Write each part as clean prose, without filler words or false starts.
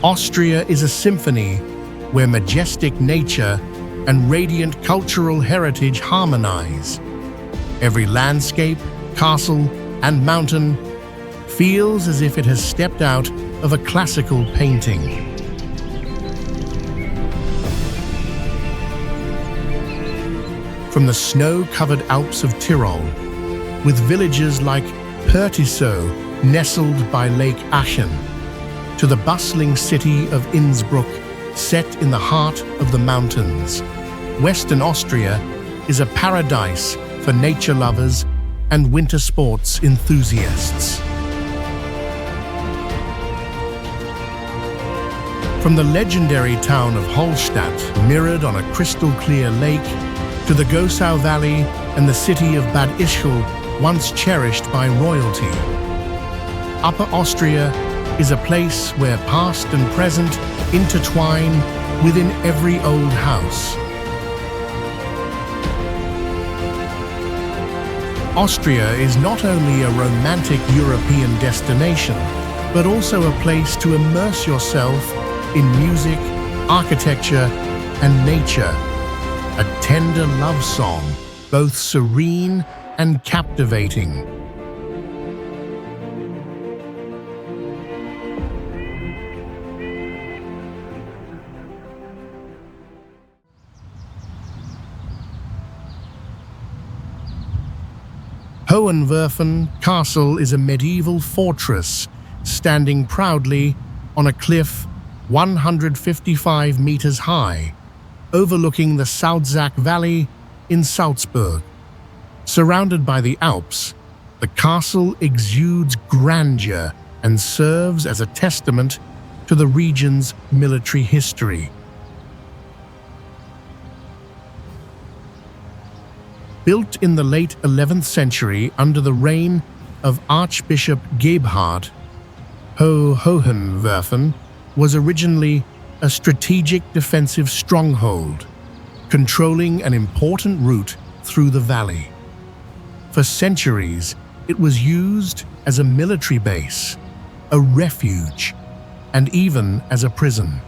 Austria is a symphony where majestic nature and radiant cultural heritage harmonize. Every landscape, castle, and mountain feels as if it has stepped out of a classical painting. From the snow-covered Alps of Tyrol, with villages like Pasterze nestled by Lake Achen, to the bustling city of Innsbruck set in the heart of the mountains, Western Austria is a paradise for nature lovers and winter sports enthusiasts. From the legendary town of Hallstatt, mirrored on a crystal-clear lake, to the Gosau Valley and the city of Bad Ischl, once cherished by royalty. Upper Austria is a place where past and present intertwine within every old house. Austria is not only a romantic European destination, but also a place to immerse yourself in music, architecture, and nature. A tender love song, both serene and captivating. Hohenwerfen Castle is a medieval fortress standing proudly on a cliff 155 meters high, overlooking the Salzach Valley in Salzburg. Surrounded by the Alps, the castle exudes grandeur and serves as a testament to the region's military history. Built in the late 11th century under the reign of Archbishop Gebhard, Hohenwerfen was originally a strategic defensive stronghold, controlling an important route through the valley. For centuries, it was used as a military base, a refuge, and even as a prison.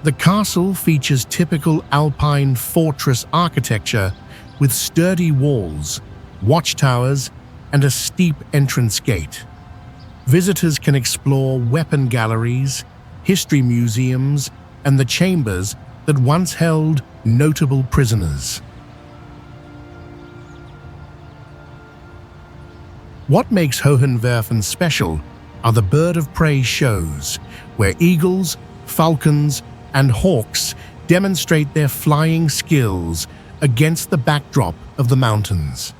The castle features typical alpine fortress architecture with sturdy walls, watchtowers, and a steep entrance gate. Visitors can explore weapon galleries, history museums, and the chambers that once held notable prisoners. What makes Hohenwerfen special are the bird of prey shows, where eagles, falcons, and hawks demonstrate their flying skills against the backdrop of the mountains.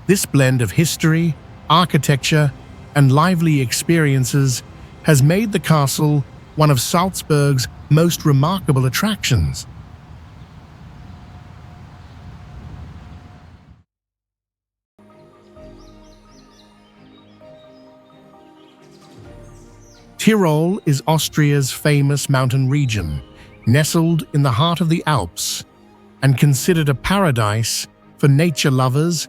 This blend of history, architecture, and lively experiences has made the castle one of Salzburg's most remarkable attractions. Tyrol is Austria's famous mountain region, nestled in the heart of the Alps, and considered a paradise for nature lovers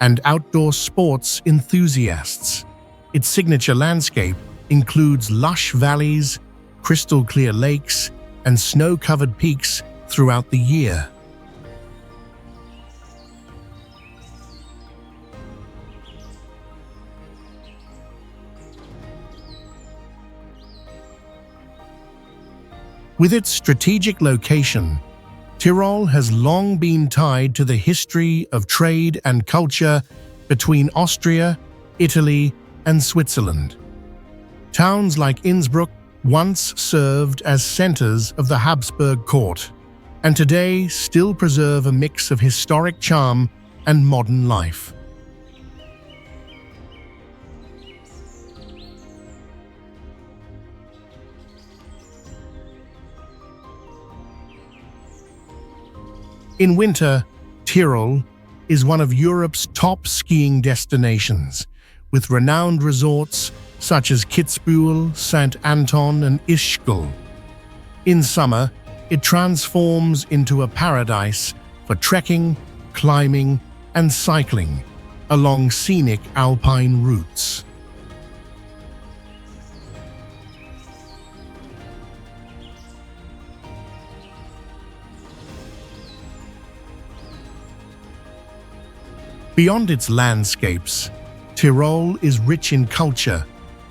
and outdoor sports enthusiasts. Its signature landscape includes lush valleys, crystal-clear lakes, and snow-covered peaks throughout the year. With its strategic location, Tyrol has long been tied to the history of trade and culture between Austria, Italy, and Switzerland. Towns like Innsbruck once served as centers of the Habsburg court, and today still preserve a mix of historic charm and modern life. In winter, Tyrol is one of Europe's top skiing destinations, with renowned resorts such as Kitzbühel, St. Anton, and Ischgl. In summer, it transforms into a paradise for trekking, climbing, and cycling along scenic alpine routes. Beyond its landscapes, Tyrol is rich in culture,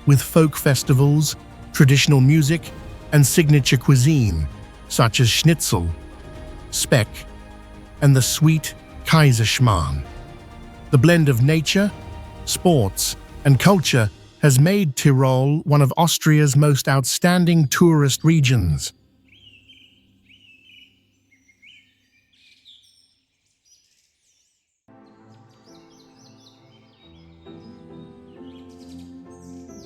with folk festivals, traditional music, and signature cuisine, such as schnitzel, speck, and the sweet Kaiserschmarrn. The blend of nature, sports, and culture has made Tyrol one of Austria's most outstanding tourist regions.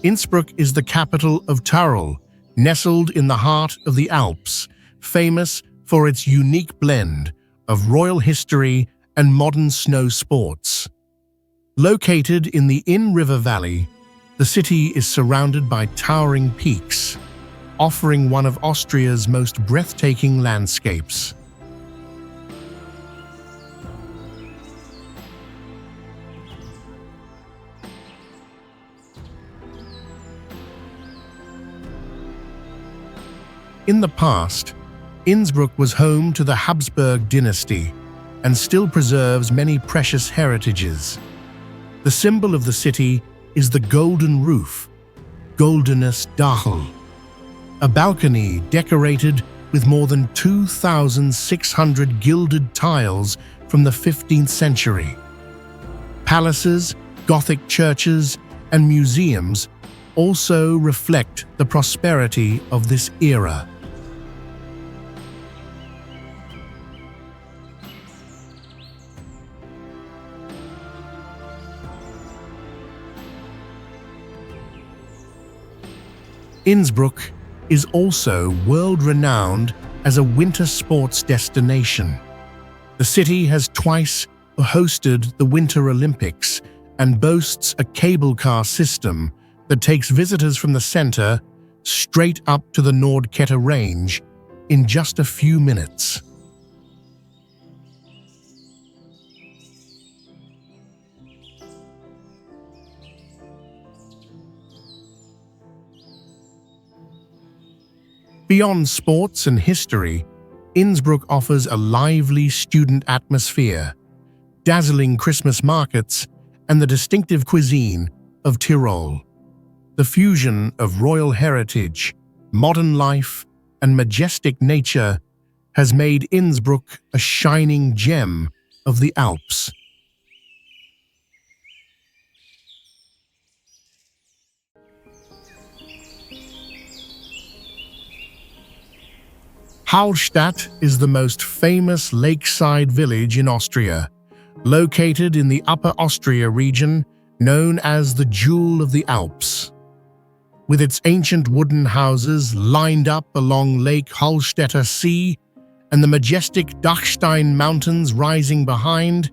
Innsbruck is the capital of Tyrol, nestled in the heart of the Alps, famous for its unique blend of royal history and modern snow sports. Located in the Inn River Valley, the city is surrounded by towering peaks, offering one of Austria's most breathtaking landscapes. In the past, Innsbruck was home to the Habsburg dynasty and still preserves many precious heritages. The symbol of the city is the golden roof, Goldenes Dachel, a balcony decorated with more than 2,600 gilded tiles from the 15th century. Palaces, Gothic churches, and museums also reflect the prosperity of this era. Innsbruck is also world-renowned as a winter sports destination. The city has twice hosted the Winter Olympics and boasts a cable car system that takes visitors from the center straight up to the Nordkette Range in just a few minutes. Beyond sports and history, Innsbruck offers a lively student atmosphere, dazzling Christmas markets, and the distinctive cuisine of Tyrol. The fusion of royal heritage, modern life, and majestic nature has made Innsbruck a shining gem of the Alps. Hallstatt is the most famous lakeside village in Austria, located in the Upper Austria region known as the Jewel of the Alps. With its ancient wooden houses lined up along Lake Hallstätter Sea and the majestic Dachstein Mountains rising behind,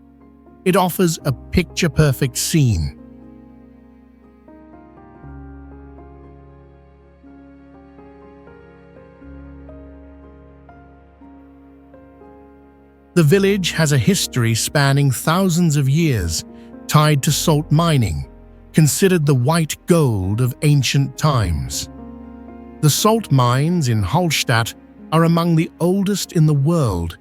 it offers a picture-perfect scene. The village has a history spanning thousands of years, tied to salt mining, considered the white gold of ancient times. The salt mines in Hallstatt are among the oldest in the world,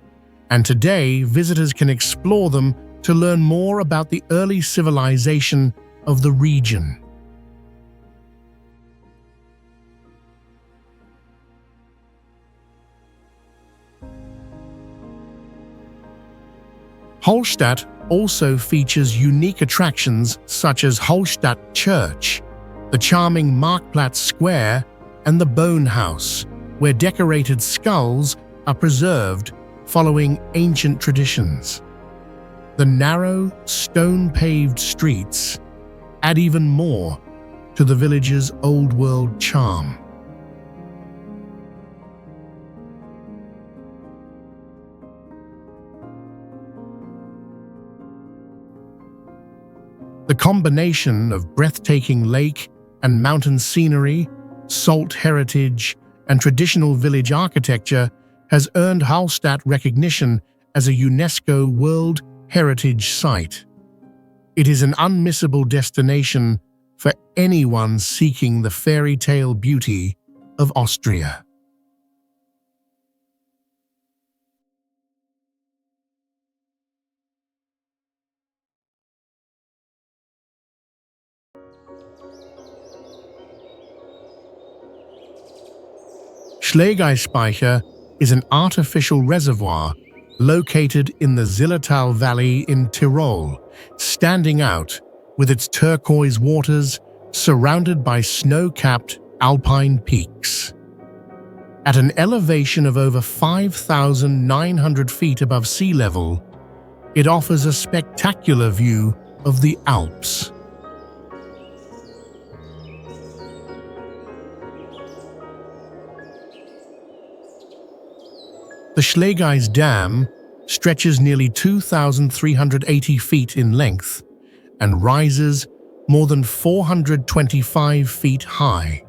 and today visitors can explore them to learn more about the early civilization of the region. Hallstatt also features unique attractions such as Hallstatt Church, the charming Marktplatz Square, and the Bone House, where decorated skulls are preserved following ancient traditions. The narrow, stone-paved streets add even more to the village's old-world charm. The combination of breathtaking lake and mountain scenery, salt heritage, and traditional village architecture has earned Hallstatt recognition as a UNESCO World Heritage Site. It is an unmissable destination for anyone seeking the fairy tale beauty of Austria. Schlegelspeicher is an artificial reservoir located in the Zillertal Valley in Tyrol, standing out with its turquoise waters surrounded by snow-capped alpine peaks. At an elevation of over 5,900 feet above sea level, it offers a spectacular view of the Alps. The Schlegeis Dam stretches nearly 2,380 feet in length and rises more than 425 feet high.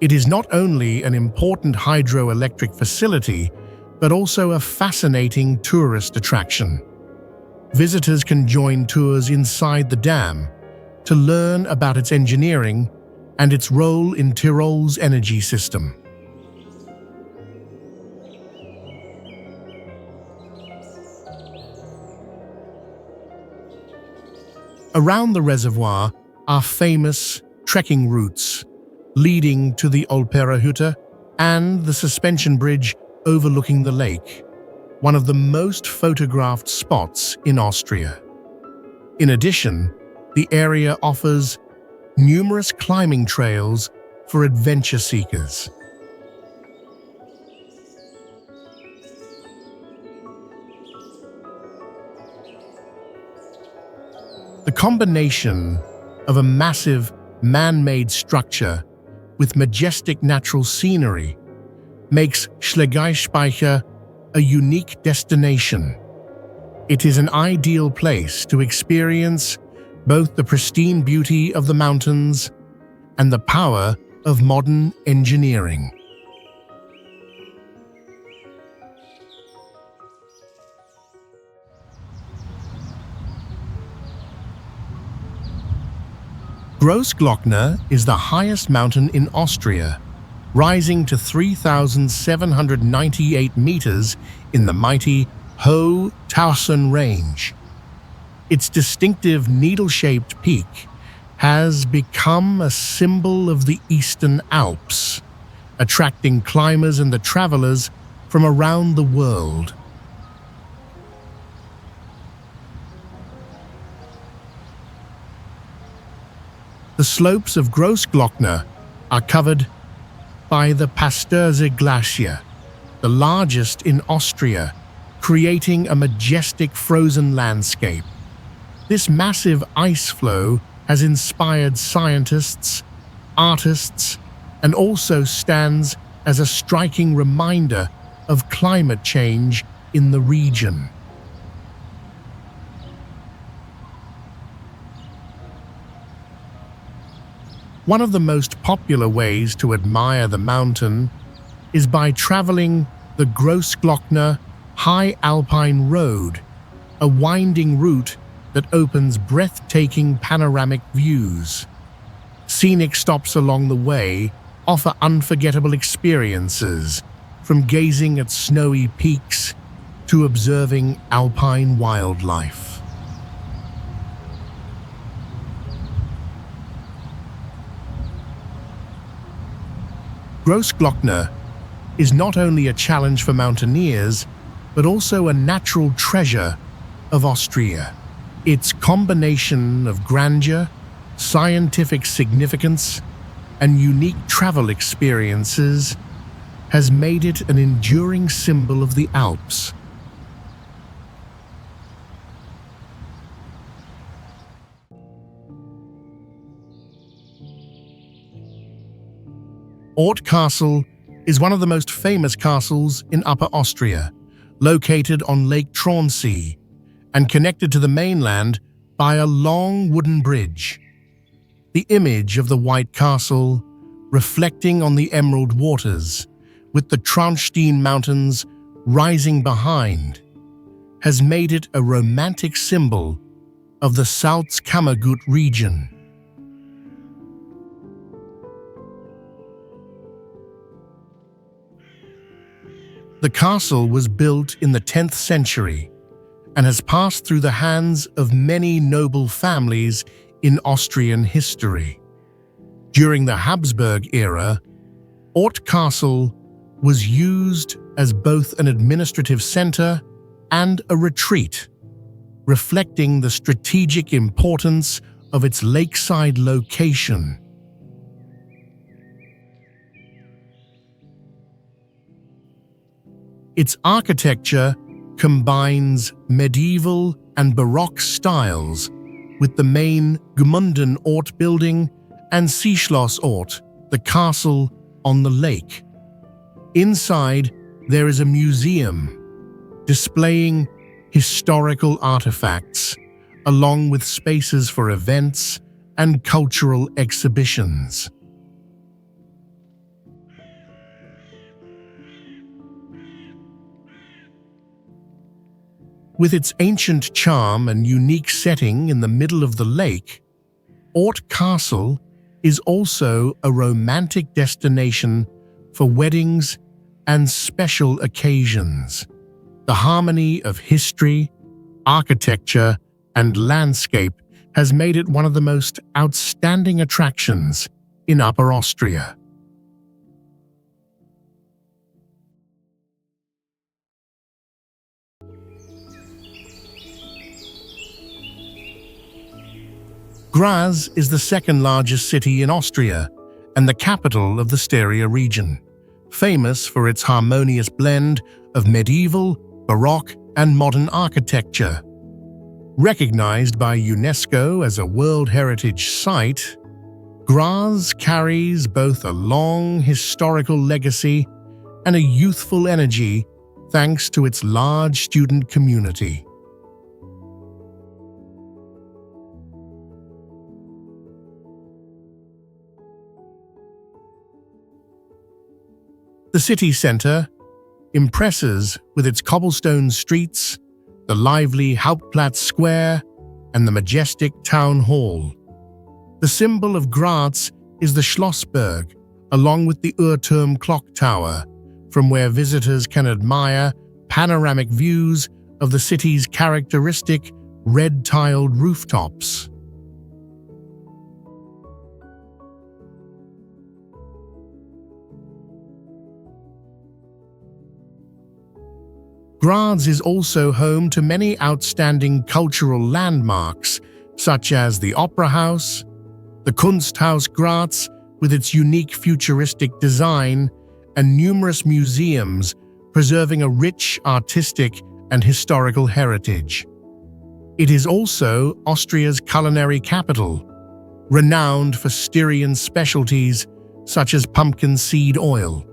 It is not only an important hydroelectric facility, but also a fascinating tourist attraction. Visitors can join tours inside the dam to learn about its engineering and its role in Tyrol's energy system. Around the reservoir are famous trekking routes leading to the Olperahütte and the suspension bridge overlooking the lake, one of the most photographed spots in Austria. In addition, the area offers numerous climbing trails for adventure seekers. The combination of a massive man-made structure with majestic natural scenery makes Schlegelspeicher a unique destination. It is an ideal place to experience both the pristine beauty of the mountains and the power of modern engineering. Grossglockner is the highest mountain in Austria, rising to 3,798 meters in the mighty Hohe Tauern range. Its distinctive needle-shaped peak has become a symbol of the Eastern Alps, attracting climbers and the travelers from around the world. The slopes of Grossglockner are covered by the Pasterze Glacier, the largest in Austria, creating a majestic frozen landscape. This massive ice flow has inspired scientists, artists, and also stands as a striking reminder of climate change in the region. One of the most popular ways to admire the mountain is by traveling the Grossglockner High Alpine Road, a winding route that opens breathtaking panoramic views. Scenic stops along the way offer unforgettable experiences, from gazing at snowy peaks to observing alpine wildlife. Grossglockner is not only a challenge for mountaineers, but also a natural treasure of Austria. Its combination of grandeur, scientific significance, and unique travel experiences has made it an enduring symbol of the Alps. Ort Castle is one of the most famous castles in Upper Austria, located on Lake Traunsee and connected to the mainland by a long wooden bridge. The image of the White Castle, reflecting on the emerald waters, with the Dachstein Mountains rising behind, has made it a romantic symbol of the Salzkammergut region. The castle was built in the 10th century and has passed through the hands of many noble families in Austrian history. During the Habsburg era, Ort Castle was used as both an administrative center and a retreat, reflecting the strategic importance of its lakeside location. Its architecture combines medieval and Baroque styles with the main Gmunden Ort building and Seeschloss Ort, the castle on the lake. Inside, there is a museum displaying historical artifacts, along with spaces for events and cultural exhibitions. With its ancient charm and unique setting in the middle of the lake, Ort Castle is also a romantic destination for weddings and special occasions. The harmony of history, architecture, and landscape has made it one of the most outstanding attractions in Upper Austria. Graz is the second largest city in Austria and the capital of the Styria region, famous for its harmonious blend of medieval, Baroque, and modern architecture. Recognized by UNESCO as a World Heritage Site, Graz carries both a long historical legacy and a youthful energy thanks to its large student community. The city centre impresses with its cobblestone streets, the lively Hauptplatz Square, and the majestic town hall. The symbol of Graz is the Schlossberg, along with the Uhrturm clock tower, from where visitors can admire panoramic views of the city's characteristic red-tiled rooftops. Graz is also home to many outstanding cultural landmarks, such as the Opera House, the Kunsthaus Graz with its unique futuristic design, and numerous museums preserving a rich artistic and historical heritage. It is also Austria's culinary capital, renowned for Styrian specialties such as pumpkin seed oil.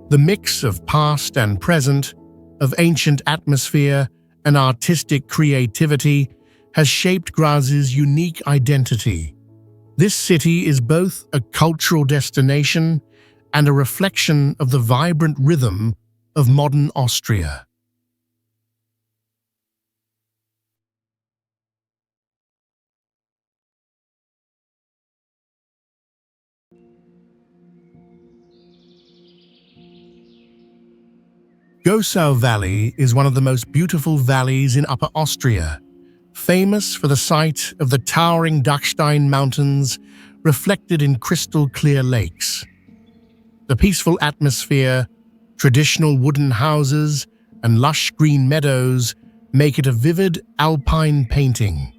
The mix of past and present, of ancient atmosphere and artistic creativity has shaped Graz's unique identity. This city is both a cultural destination and a reflection of the vibrant rhythm of modern Austria. Gosau Valley is one of the most beautiful valleys in Upper Austria, famous for the sight of the towering Dachstein Mountains reflected in crystal-clear lakes. The peaceful atmosphere, traditional wooden houses, and lush green meadows make it a vivid alpine painting.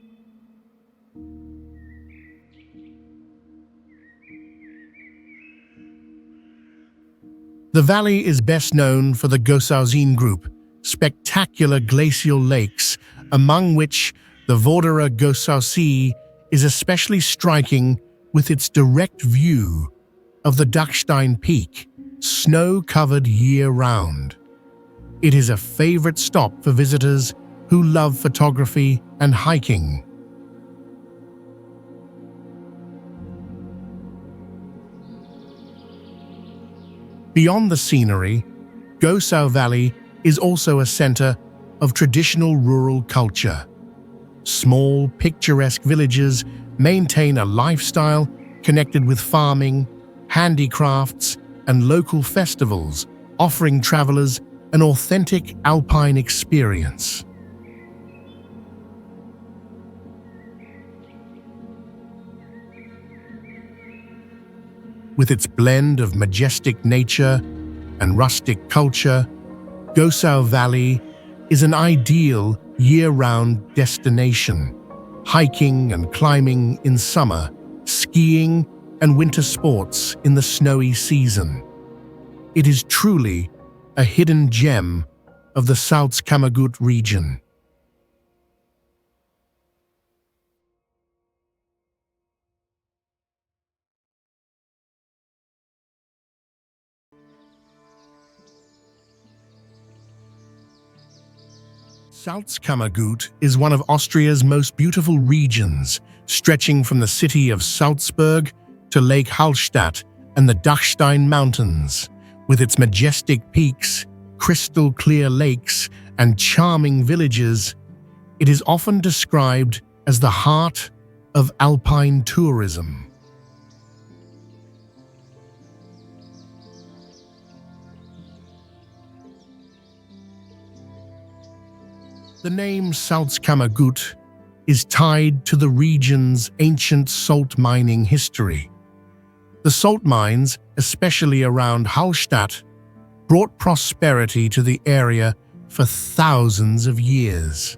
The valley is best known for the Gosauseen Group, spectacular glacial lakes, among which the Vordera Gosausee is especially striking with its direct view of the Dachstein Peak, snow-covered year-round. It is a favorite stop for visitors who love photography and hiking. Beyond the scenery, Gosau Valley is also a center of traditional rural culture. Small, picturesque villages maintain a lifestyle connected with farming, handicrafts, and local festivals, offering travelers an authentic alpine experience. With its blend of majestic nature and rustic culture, Gosau Valley is an ideal year-round destination, hiking and climbing in summer, skiing and winter sports in the snowy season. It is truly a hidden gem of the Salzkammergut region. Salzkammergut is one of Austria's most beautiful regions, stretching from the city of Salzburg to Lake Hallstatt and the Dachstein Mountains. With its majestic peaks, crystal-clear lakes, and charming villages, it is often described as the heart of alpine tourism. The name Salzkammergut is tied to the region's ancient salt mining history. The salt mines, especially around Hallstatt, brought prosperity to the area for thousands of years.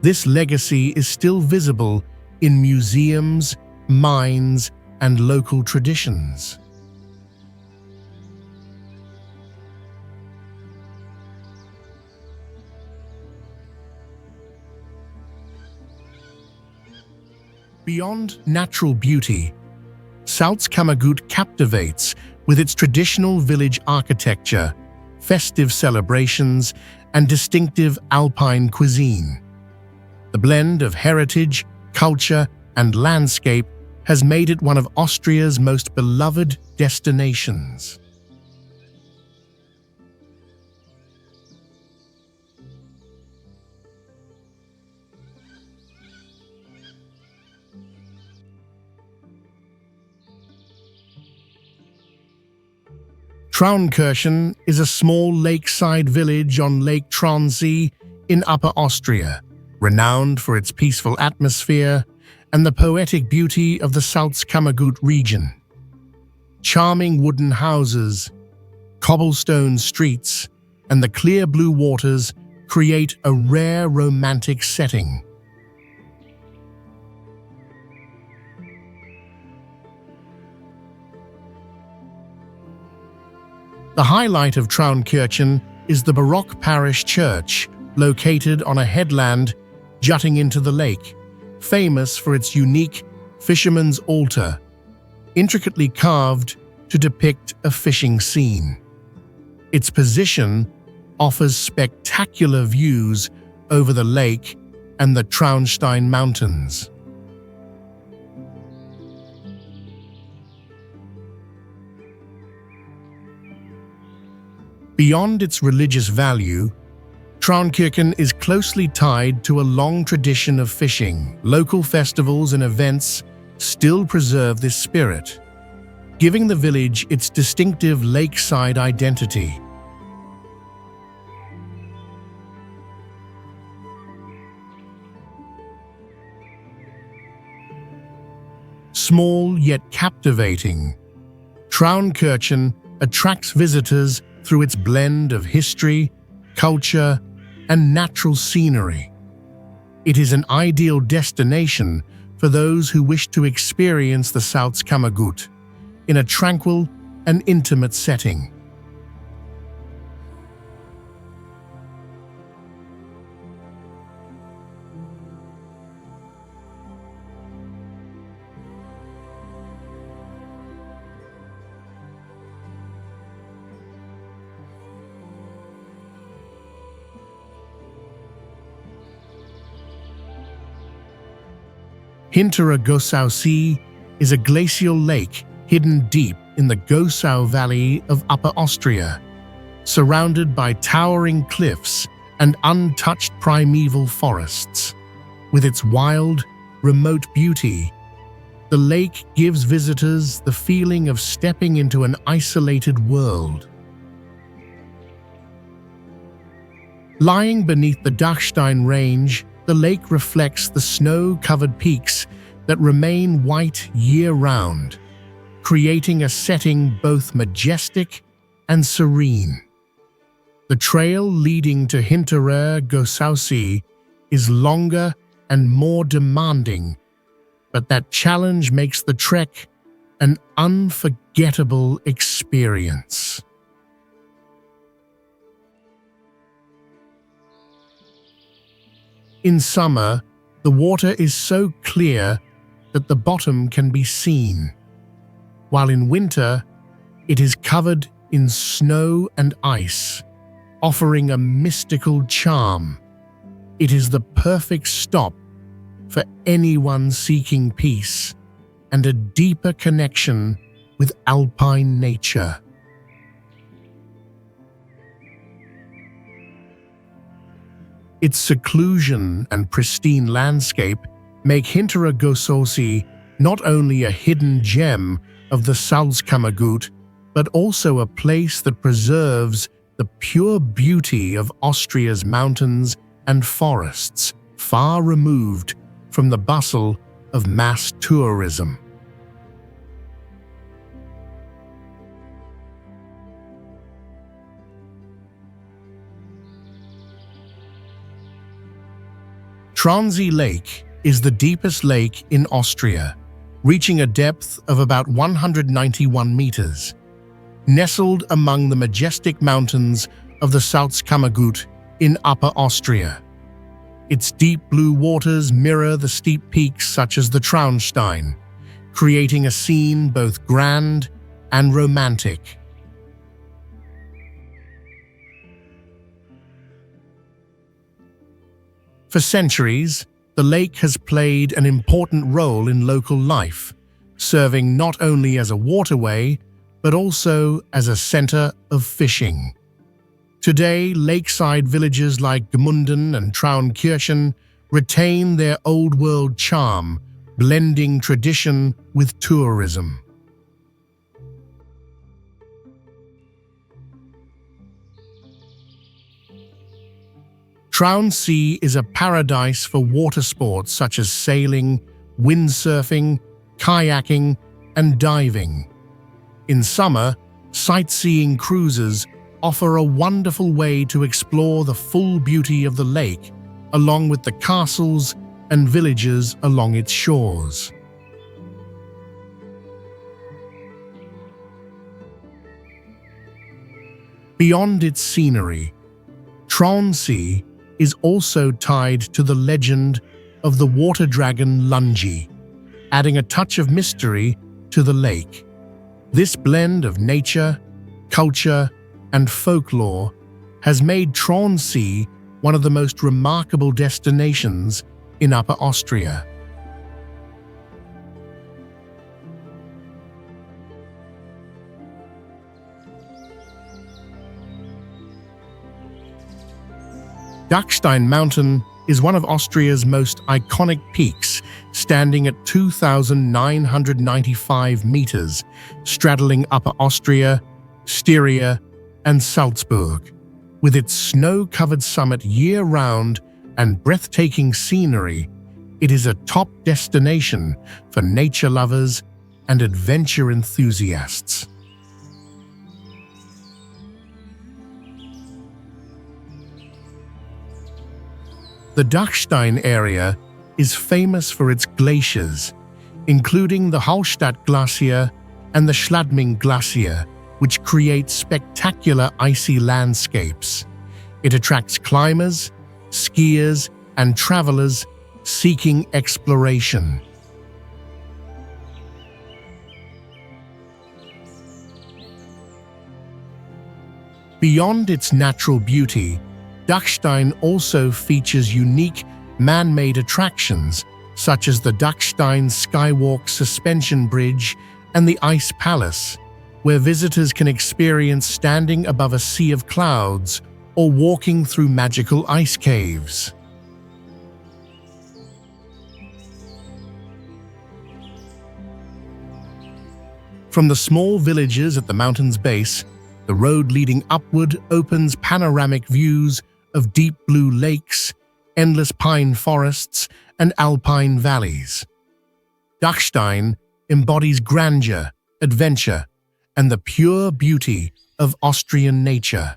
This legacy is still visible in museums, mines, and local traditions. Beyond natural beauty, Salzkammergut captivates with its traditional village architecture, festive celebrations, and distinctive alpine cuisine. The blend of heritage, culture, and landscape has made it one of Austria's most beloved destinations. Traunkirchen is a small lakeside village on Lake Traunsee in Upper Austria, renowned for its peaceful atmosphere and the poetic beauty of the Salzkammergut region. Charming wooden houses, cobblestone streets, and the clear blue waters create a rare romantic setting. The highlight of Traunkirchen is the Baroque parish church, located on a headland jutting into the lake, famous for its unique fisherman's altar, intricately carved to depict a fishing scene. Its position offers spectacular views over the lake and the Traunstein Mountains. Beyond its religious value, Traunkirchen is closely tied to a long tradition of fishing. Local festivals and events still preserve this spirit, giving the village its distinctive lakeside identity. Small yet captivating, Traunkirchen attracts visitors through its blend of history, culture, and natural scenery. It is an ideal destination for those who wish to experience the Salzkammergut in a tranquil and intimate setting. Hintere Gosau See is a glacial lake hidden deep in the Gosau Valley of Upper Austria, surrounded by towering cliffs and untouched primeval forests. With its wild, remote beauty, The lake gives visitors the feeling of stepping into an isolated world. Lying beneath the Dachstein range, the lake reflects the snow-covered peaks that remain white year-round, creating a setting both majestic and serene. The trail leading to Hinterer Gosau is longer and more demanding, but that challenge makes the trek an unforgettable experience. In summer, the water is so clear that the bottom can be seen, while in winter, it is covered in snow and ice, offering a mystical charm. It is the perfect stop for anyone seeking peace and a deeper connection with alpine nature. Its seclusion and pristine landscape make Hinterer Gosau not only a hidden gem of the Salzkammergut, but also a place that preserves the pure beauty of Austria's mountains and forests, far removed from the bustle of mass tourism. Traunsee Lake is the deepest lake in Austria, reaching a depth of about 191 meters. Nestled among the majestic mountains of the Salzkammergut in Upper Austria. Its deep blue waters mirror the steep peaks such as the Traunstein, creating a scene both grand and romantic. For centuries, the lake has played an important role in local life, serving not only as a waterway, but also as a center of fishing. Today, lakeside villages like Gmunden and Traunkirchen retain their old-world charm, blending tradition with tourism. Traunsee is a paradise for water sports such as sailing, windsurfing, kayaking, and diving. In summer, sightseeing cruises offer a wonderful way to explore the full beauty of the lake, along with the castles and villages along its shores. Beyond its scenery, Traunsee is also tied to the legend of the water dragon Lungi, adding a touch of mystery to the lake. This blend of nature, culture, and folklore has made Traunsee one of the most remarkable destinations in Upper Austria. Dachstein Mountain is one of Austria's most iconic peaks, standing at 2,995 meters, straddling Upper Austria, Styria, and Salzburg. With its snow-covered summit year-round and breathtaking scenery, it is a top destination for nature lovers and adventure enthusiasts. The Dachstein area is famous for its glaciers, including the Hallstatt Glacier and the Schladming Glacier, which create spectacular icy landscapes. It attracts climbers, skiers, and travelers seeking exploration. Beyond its natural beauty, Dachstein also features unique man-made attractions such as the Dachstein Skywalk suspension bridge and the Ice Palace, where visitors can experience standing above a sea of clouds or walking through magical ice caves. From the small villages at the mountain's base, the road leading upward opens panoramic views of deep blue lakes, endless pine forests, and alpine valleys. Dachstein embodies grandeur, adventure, and the pure beauty of Austrian nature.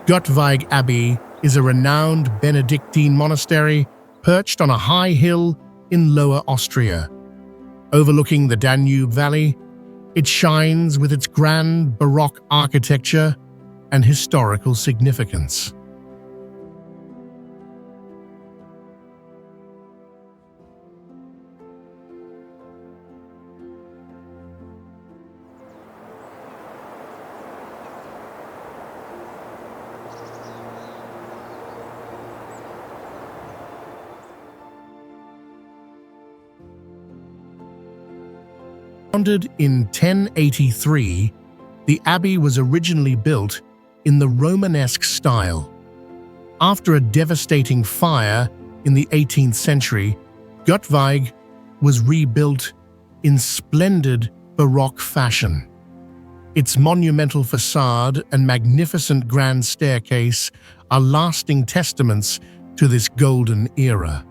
Grossglockner Abbey is a renowned Benedictine monastery perched on a high hill in Lower Austria. Overlooking the Danube Valley, it shines with its grand Baroque architecture and historical significance. Founded in 1083, the abbey was originally built in the Romanesque style. After a devastating fire in the 18th century, Grossglockner was rebuilt in splendid Baroque fashion. Its monumental facade and magnificent grand staircase are lasting testaments to this golden era.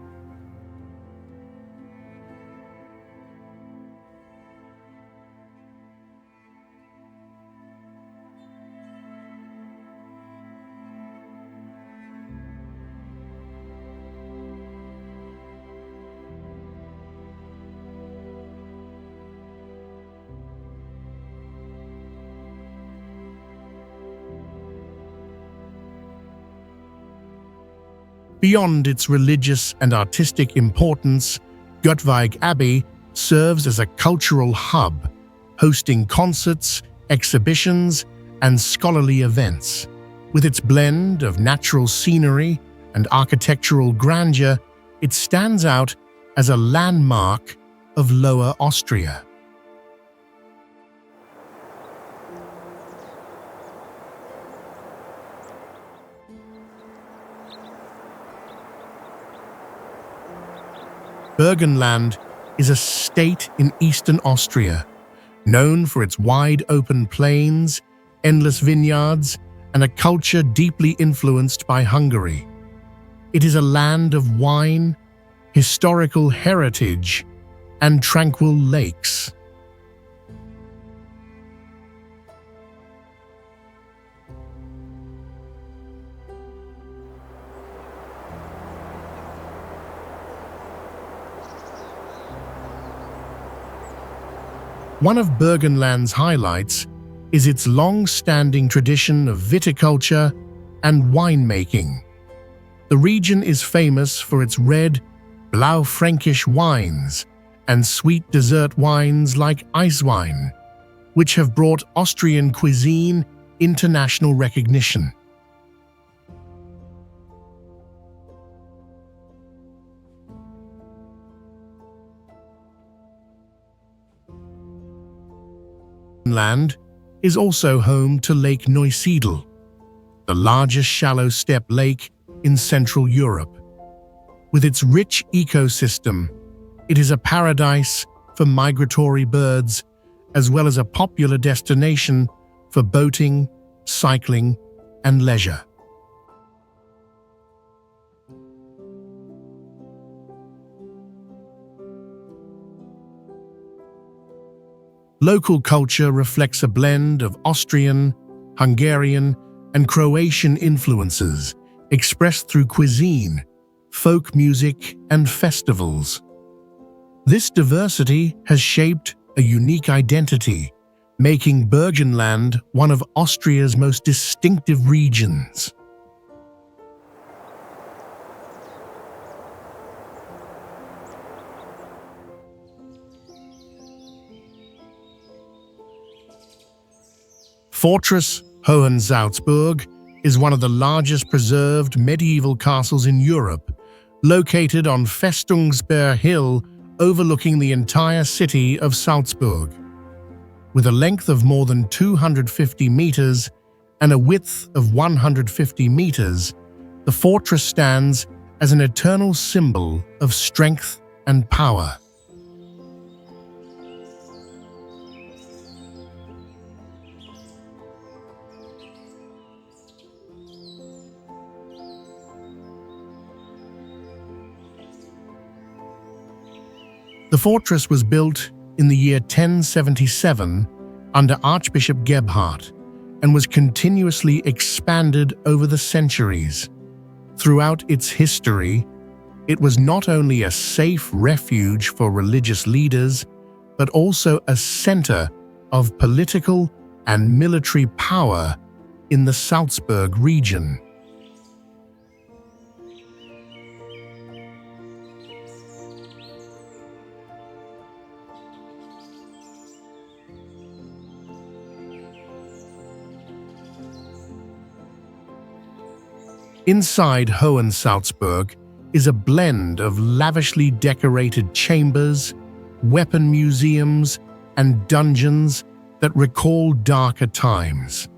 Beyond its religious and artistic importance, Grossglockner Abbey serves as a cultural hub, hosting concerts, exhibitions, and scholarly events. With its blend of natural scenery and architectural grandeur, it stands out as a landmark of Lower Austria. Burgenland is a state in eastern Austria, known for its wide-open plains, endless vineyards, and a culture deeply influenced by Hungary. It is a land of wine, historical heritage, and tranquil lakes. One of Burgenland's highlights is its long-standing tradition of viticulture and winemaking. The region is famous for its red, Blaufränkisch wines and sweet dessert wines like Eiswein, which have brought Austrian cuisine international recognition. Burgenland is also home to Lake Neusiedl, the largest shallow step lake in Central Europe. With its rich ecosystem, it is a paradise for migratory birds, as well as a popular destination for boating, cycling, and leisure. Local culture reflects a blend of Austrian, Hungarian, and Croatian influences, expressed through cuisine, folk music, and festivals. This diversity has shaped a unique identity, making Burgenland one of Austria's most distinctive regions. Fortress Hohensalzburg is one of the largest preserved medieval castles in Europe, located on Festungsberg Hill overlooking the entire city of Salzburg. With a length of more than 250 meters and a width of 150 meters, the fortress stands as an eternal symbol of strength and power. The fortress was built in the year 1077 under Archbishop Gebhard and was continuously expanded over the centuries. Throughout its history, it was not only a safe refuge for religious leaders, but also a center of political and military power in the Salzburg region. Inside Hohensalzburg is a blend of lavishly decorated chambers, weapon museums, and dungeons that recall darker times.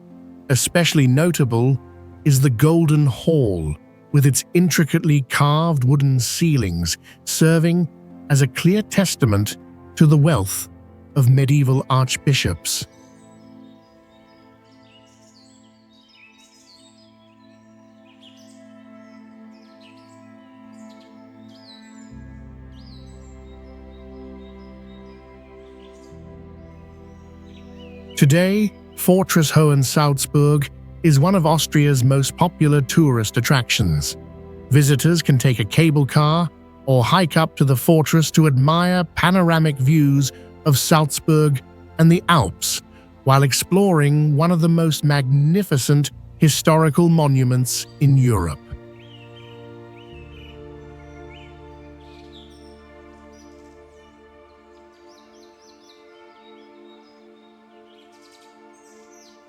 Especially notable is the Golden Hall, with its intricately carved wooden ceilings serving as a clear testament to the wealth of medieval archbishops. Today, Fortress Hohensalzburg is one of Austria's most popular tourist attractions. Visitors can take a cable car or hike up to the fortress to admire panoramic views of Salzburg and the Alps, while exploring one of the most magnificent historical monuments in Europe.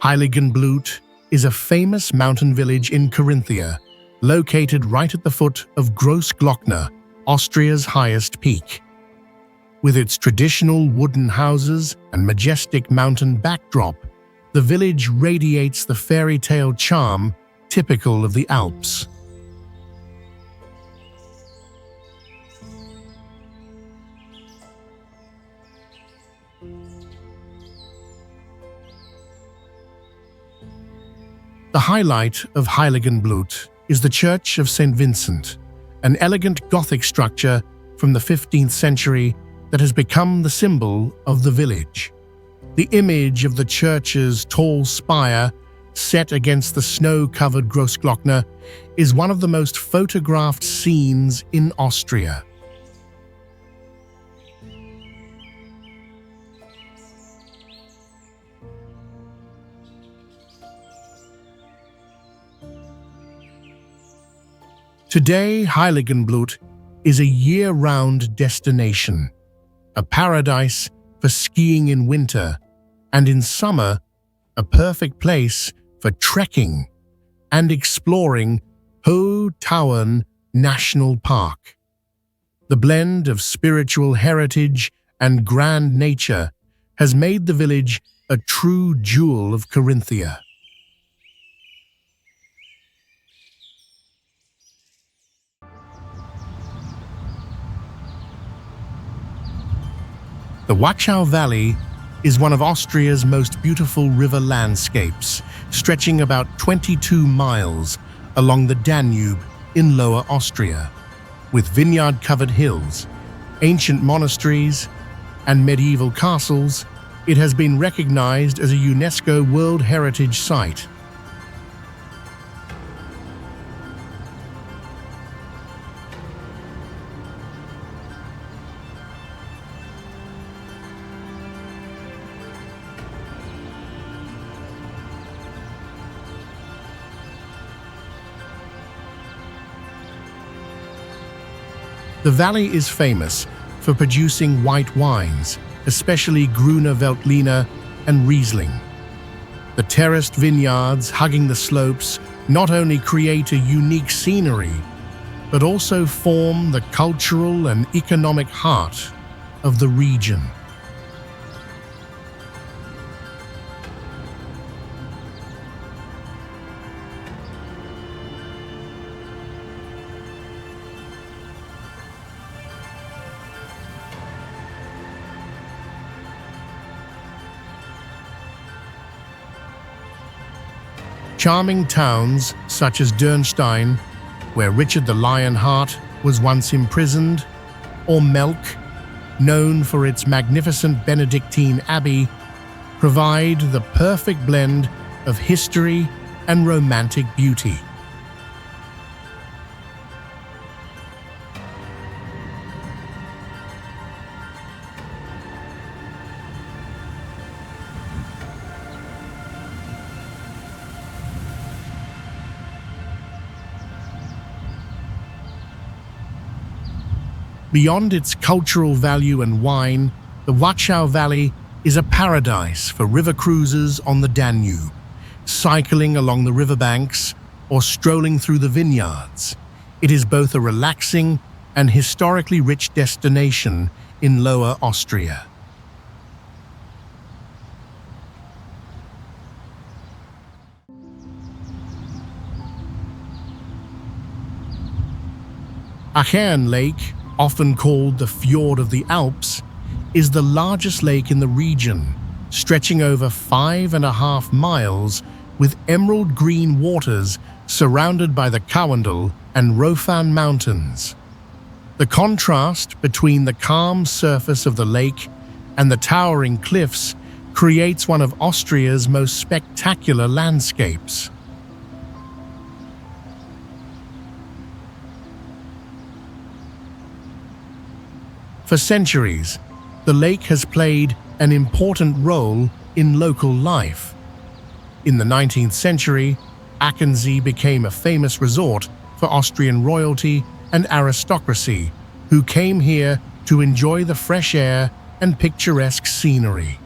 Heiligenblut is a famous mountain village in Carinthia, located right at the foot of Grossglockner, Austria's highest peak. With its traditional wooden houses and majestic mountain backdrop, the village radiates the fairy tale charm typical of the Alps. The highlight of Heiligenblut is the Church of St. Vincent, an elegant Gothic structure from the 15th century that has become the symbol of the village. The image of the church's tall spire, set against the snow-covered Grossglockner, is one of the most photographed scenes in Austria. Today, Heiligenblut is a year-round destination, a paradise for skiing in winter, and in summer, a perfect place for trekking and exploring Hohe Tauern National Park. The blend of spiritual heritage and grand nature has made the village a true jewel of Carinthia. The Gosau Valley is one of Austria's most beautiful river landscapes, stretching about 22 miles along the Danube in Lower Austria. With vineyard-covered hills, ancient monasteries, and medieval castles, it has been recognized as a UNESCO World Heritage Site. The valley is famous for producing white wines, especially Grüner Veltliner and Riesling. The terraced vineyards hugging the slopes not only create a unique scenery, but also form the cultural and economic heart of the region. Charming towns such as Dernstein, where Richard the Lionheart was once imprisoned, or Melk, known for its magnificent Benedictine abbey, provide the perfect blend of history and romantic beauty. Beyond its cultural value and wine, the Gosau Valley is a paradise for river cruisers on the Danube, cycling along the riverbanks or strolling through the vineyards. It is both a relaxing and historically rich destination in Lower Austria. Achen Lake, often called the Fjord of the Alps, is the largest lake in the region, stretching over 5.5 miles with emerald green waters surrounded by the Kauendal and Hohenwerfen Mountains. The contrast between the calm surface of the lake and the towering cliffs creates one of Austria's most spectacular landscapes. For centuries, the lake has played an important role in local life. In the 19th century, Aachen became a famous resort for Austrian royalty and aristocracy, who came here to enjoy the fresh air and picturesque scenery.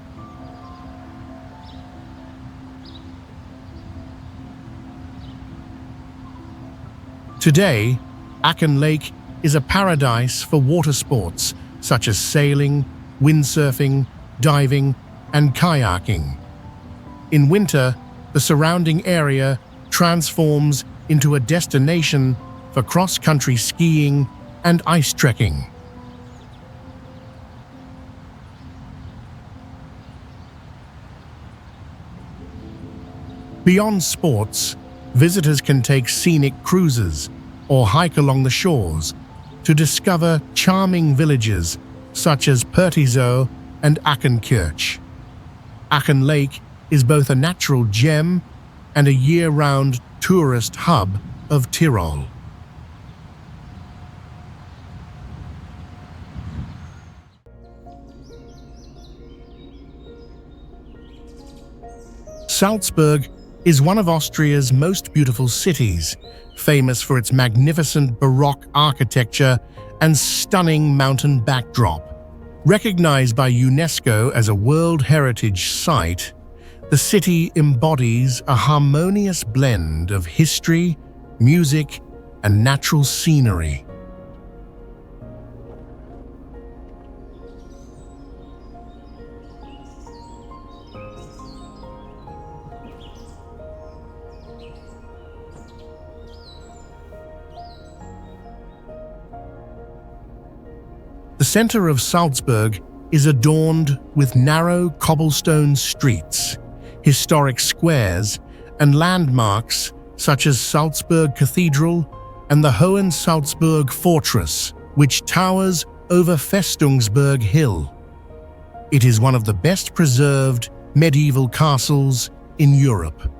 Today, Achen Lake is a paradise for water sports such as sailing, windsurfing, diving, and kayaking. In winter, the surrounding area transforms into a destination for cross-country skiing and ice trekking. Beyond sports, visitors can take scenic cruises or hike along the shores to discover charming villages such as Pasterze and Achenkirch. Achen Lake is both a natural gem and a year-round tourist hub of Tyrol. Salzburg is one of Austria's most beautiful cities, famous for its magnificent Baroque architecture and stunning mountain backdrop. Recognized by UNESCO as a World Heritage Site, the city embodies a harmonious blend of history, music, and natural scenery. The center of Salzburg is adorned with narrow cobblestone streets, historic squares, and landmarks such as Salzburg Cathedral and the Hohensalzburg Fortress, which towers over Festungsberg Hill. It is one of the best preserved medieval castles in Europe.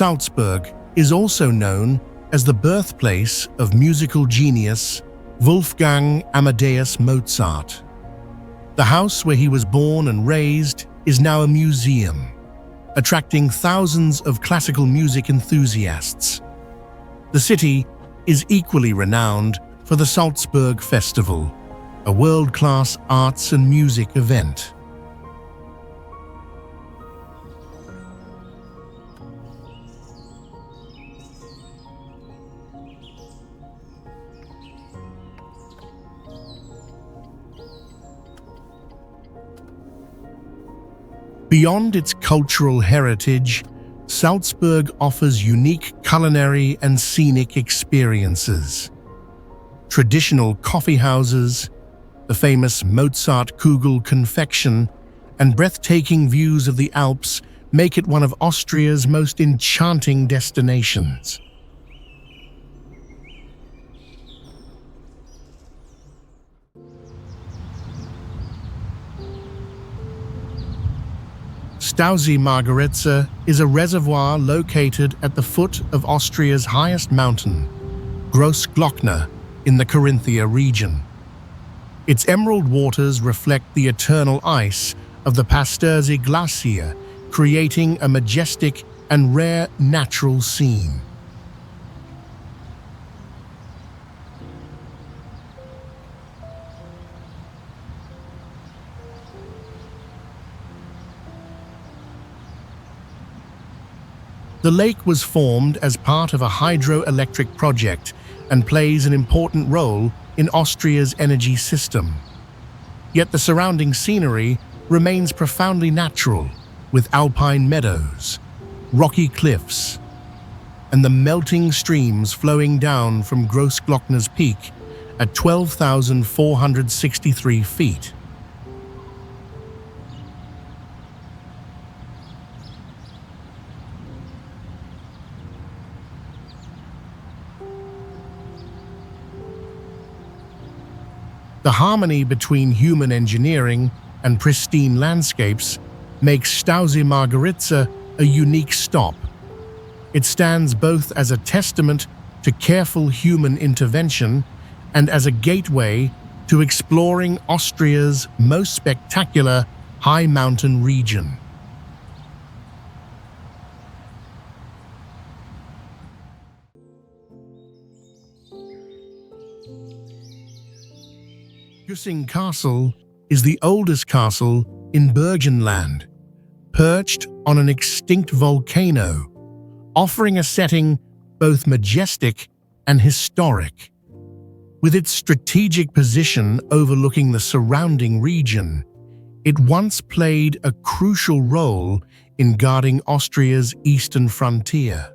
Salzburg is also known as the birthplace of musical genius Wolfgang Amadeus Mozart. The house where he was born and raised is now a museum, attracting thousands of classical music enthusiasts. The city is equally renowned for the Salzburg Festival, a world-class arts and music event. Beyond its cultural heritage, Salzburg offers unique culinary and scenic experiences. Traditional coffee houses, the famous Mozart Kugel confection, and breathtaking views of the Alps make it one of Austria's most enchanting destinations. Stausee Margaretze is a reservoir located at the foot of Austria's highest mountain, Grossglockner, in the Carinthia region. Its emerald waters reflect the eternal ice of the Pasterze Glacier, creating a majestic and rare natural scene. The lake was formed as part of a hydroelectric project and plays an important role in Austria's energy system. Yet the surrounding scenery remains profoundly natural, with alpine meadows, rocky cliffs, and the melting streams flowing down from Grossglockner's peak at 12,463 feet. The harmony between human engineering and pristine landscapes makes Stausee Margaretze a unique stop. It stands both as a testament to careful human intervention and as a gateway to exploring Austria's most spectacular high mountain region. Gosau Castle is the oldest castle in Burgenland, perched on an extinct volcano, offering a setting both majestic and historic. With its strategic position overlooking the surrounding region, it once played a crucial role in guarding Austria's eastern frontier.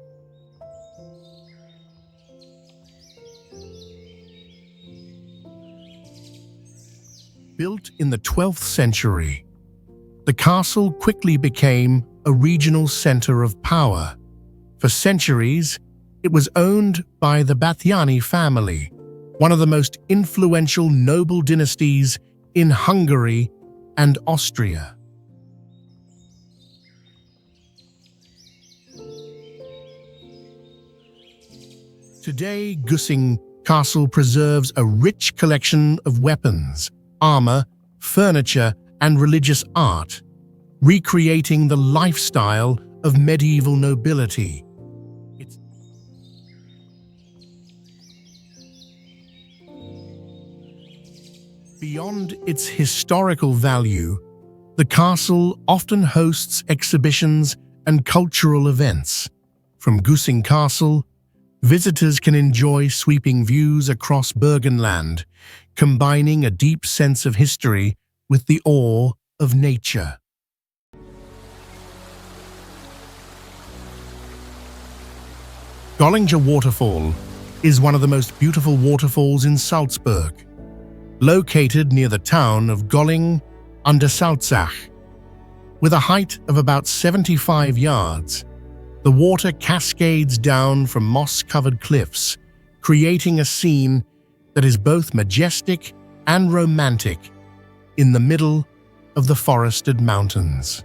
Built in the 12th century, the castle quickly became a regional center of power. For centuries, it was owned by the Batthyány family, one of the most influential noble dynasties in Hungary and Austria. Today, Gosau Castle preserves a rich collection of weapons, armor, furniture, and religious art, recreating the lifestyle of medieval nobility. Beyond its historical value, the castle often hosts exhibitions and cultural events. From Gosau Castle, visitors can enjoy sweeping views across Burgenland, combining a deep sense of history with the awe of nature. Gollinger Waterfall is one of the most beautiful waterfalls in Salzburg. Located near the town of Golling an der Salzach. With a height of about 75 yards, the water cascades down from moss-covered cliffs, creating a scene that is both majestic and romantic in the middle of the forested mountains.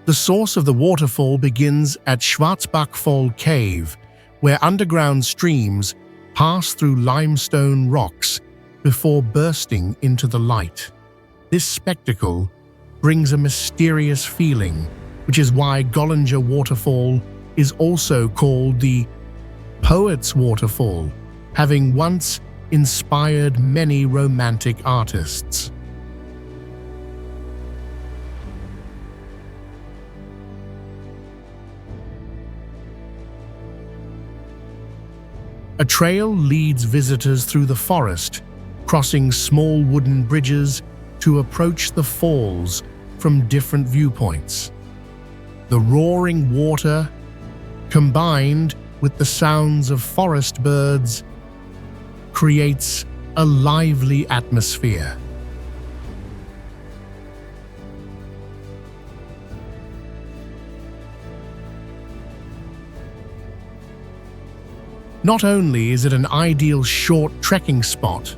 The source of the waterfall begins at Schwarzbachfall Cave, where underground streams pass through limestone rocks before bursting into the light. This spectacle brings a mysterious feeling, which is why Gollinger Waterfall is also called the Poet's Waterfall, having once inspired many romantic artists. A trail leads visitors through the forest, crossing small wooden bridges to approach the falls from different viewpoints. The roaring water, combined with the sounds of forest birds, creates a lively atmosphere. Not only is it an ideal short trekking spot,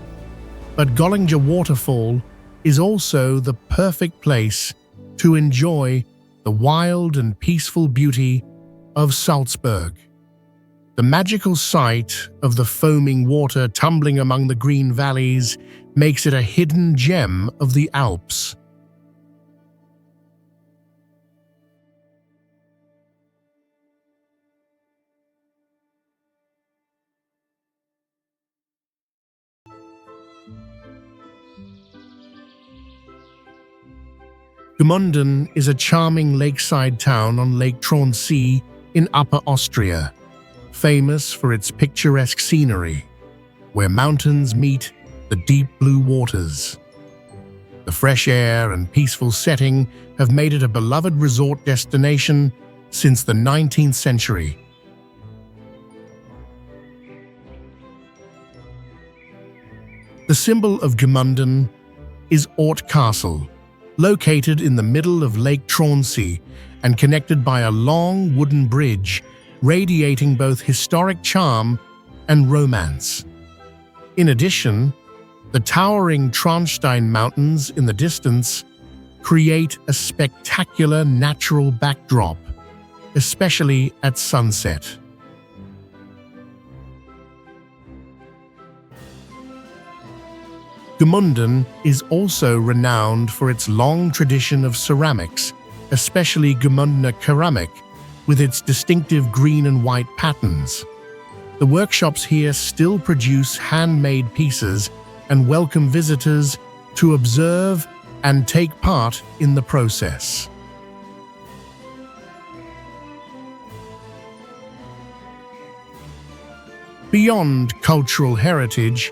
but Gollinger Waterfall is also the perfect place to enjoy the wild and peaceful beauty of Salzburg. The magical sight of the foaming water tumbling among the green valleys makes it a hidden gem of the Alps. Gmunden is a charming lakeside town on Lake Traunsee in Upper Austria, famous for its picturesque scenery, where mountains meet the deep blue waters. The fresh air and peaceful setting have made it a beloved resort destination since the 19th century. The symbol of Gmunden is Ort Castle, located in the middle of Lake Traunsee and connected by a long wooden bridge radiating both historic charm and romance. In addition, the towering Traunstein Mountains in the distance create a spectacular natural backdrop, especially at sunset. Gmunden is also renowned for its long tradition of ceramics, especially Gmundener ceramic, with its distinctive green and white patterns. The workshops here still produce handmade pieces and welcome visitors to observe and take part in the process. Beyond cultural heritage,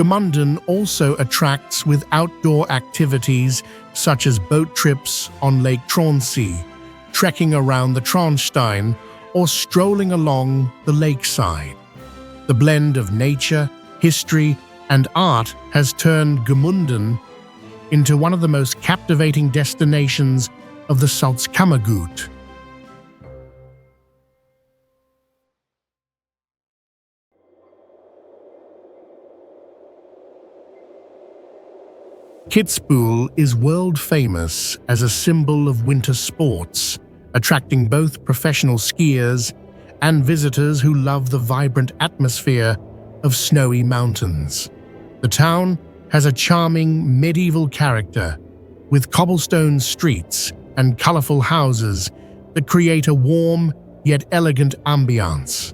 Gmunden also attracts with outdoor activities such as boat trips on Lake Traunsee, trekking around the Traunstein, or strolling along the lakeside. The blend of nature, history, and art has turned Gmunden into one of the most captivating destinations of the Salzkammergut. Kitzbühel is world-famous as a symbol of winter sports, attracting both professional skiers and visitors who love the vibrant atmosphere of snowy mountains. The town has a charming medieval character, with cobblestone streets and colorful houses that create a warm yet elegant ambiance.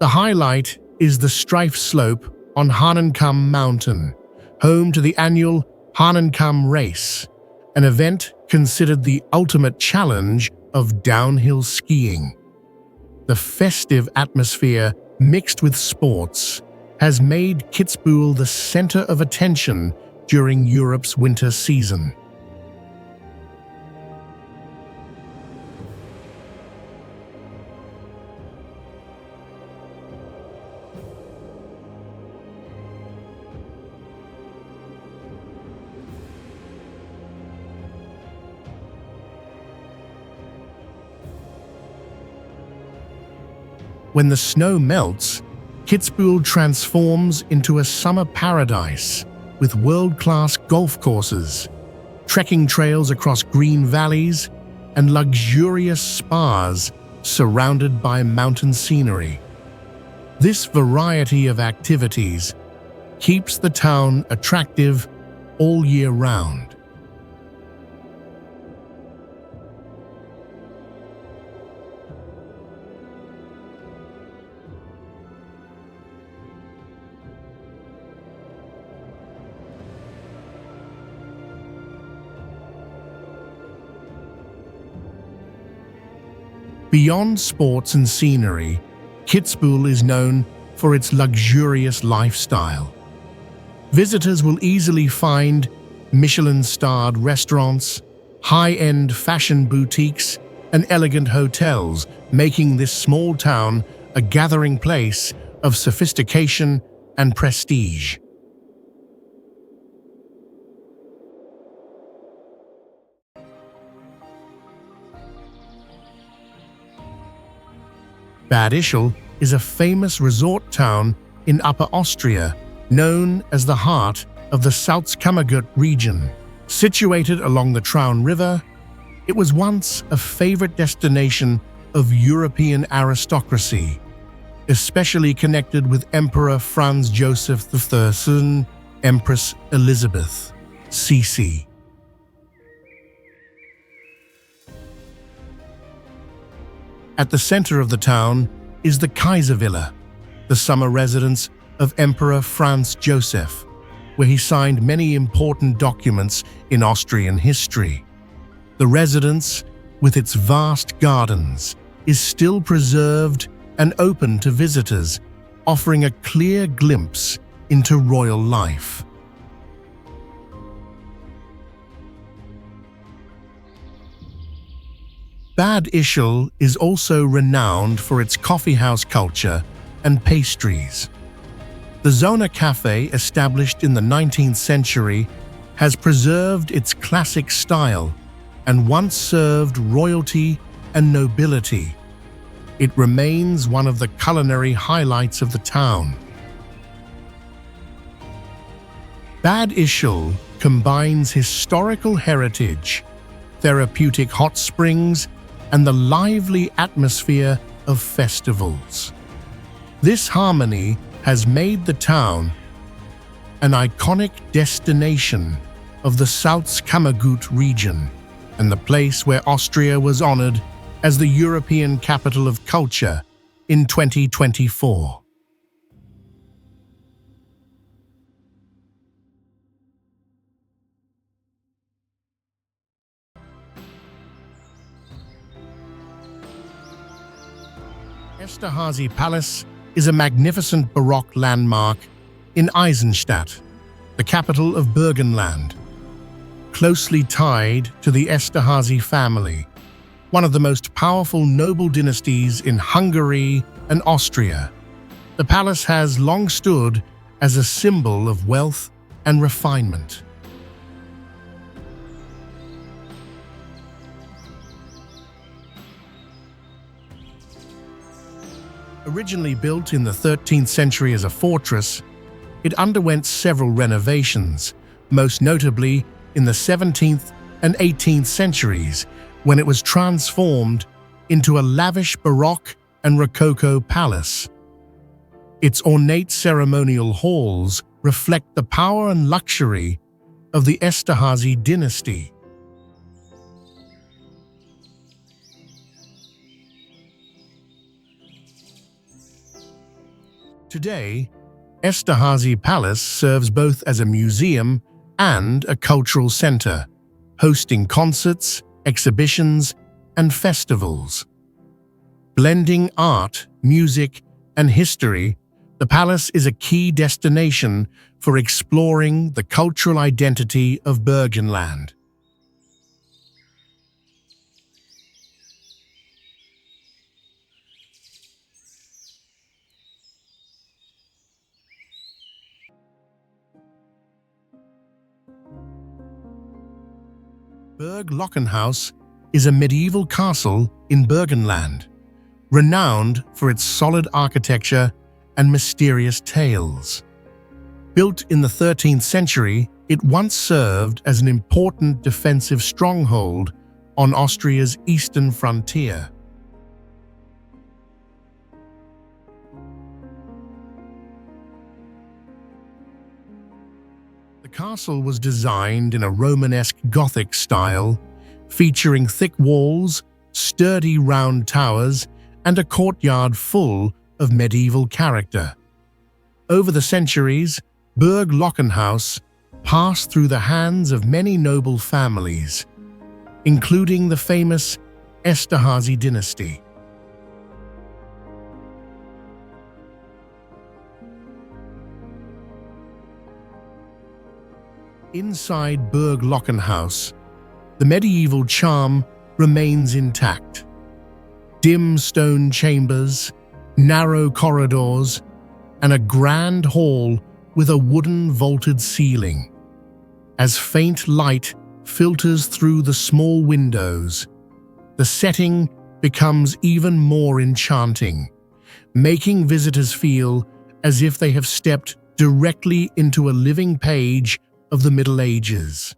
The highlight is the Strife Slope on Hohenwerfen Mountain, home to the annual Hohenwerfen Race, an event considered the ultimate challenge of downhill skiing. The festive atmosphere, mixed with sports, has made Kitzbühel the center of attention during Europe's winter season. When the snow melts, Kitzbühel transforms into a summer paradise with world-class golf courses, trekking trails across green valleys, and luxurious spas surrounded by mountain scenery. This variety of activities keeps the town attractive all year round. Beyond sports and scenery, Kitzbühel is known for its luxurious lifestyle. Visitors will easily find Michelin-starred restaurants, high-end fashion boutiques, and elegant hotels, making this small town a gathering place of sophistication and prestige. Bad Ischl is a famous resort town in Upper Austria, known as the heart of the Salzkammergut region. Situated along the Traun River, it was once a favorite destination of European aristocracy, especially connected with Emperor Franz Joseph III and Empress Elizabeth, CC. At the center of the town is the Kaiservilla, the summer residence of Emperor Franz Joseph, where he signed many important documents in Austrian history. The residence, with its vast gardens, is still preserved and open to visitors, offering a clear glimpse into royal life. Bad Ischl is also renowned for its coffeehouse culture and pastries. The Zona Cafe, established in the 19th century, has preserved its classic style and once served royalty and nobility. It remains one of the culinary highlights of the town. Bad Ischl combines historical heritage, therapeutic hot springs, and the lively atmosphere of festivals. This harmony has made the town an iconic destination of the Salzkammergut region and the place where Austria was honored as the European Capital of Culture in 2024. Esterházy Palace is a magnificent Baroque landmark in Eisenstadt, the capital of Burgenland. Closely tied to the Esterházy family, one of the most powerful noble dynasties in Hungary and Austria, the palace has long stood as a symbol of wealth and refinement. Originally built in the 13th century as a fortress, it underwent several renovations, most notably in the 17th and 18th centuries, when it was transformed into a lavish Baroque and Rococo palace. Its ornate ceremonial halls reflect the power and luxury of the Esterházy dynasty. Today, Esterházy Palace serves both as a museum and a cultural center, hosting concerts, exhibitions, and festivals. Blending art, music, and history, the palace is a key destination for exploring the cultural identity of Burgenland. Burg Kreuzenstein is a medieval castle in Burgenland, renowned for its solid architecture and mysterious tales. Built in the 13th century, it once served as an important defensive stronghold on Austria's eastern frontier. The castle was designed in a Romanesque Gothic style, featuring thick walls, sturdy round towers, and a courtyard full of medieval character. Over the centuries, Burg Kreuzenstein passed through the hands of many noble families, including the famous Esterházy dynasty. Inside Burg Kreuzenstein, the medieval charm remains intact. Dim stone chambers, narrow corridors, and a grand hall with a wooden vaulted ceiling. As faint light filters through the small windows, the setting becomes even more enchanting, making visitors feel as if they have stepped directly into a living page of the Middle Ages.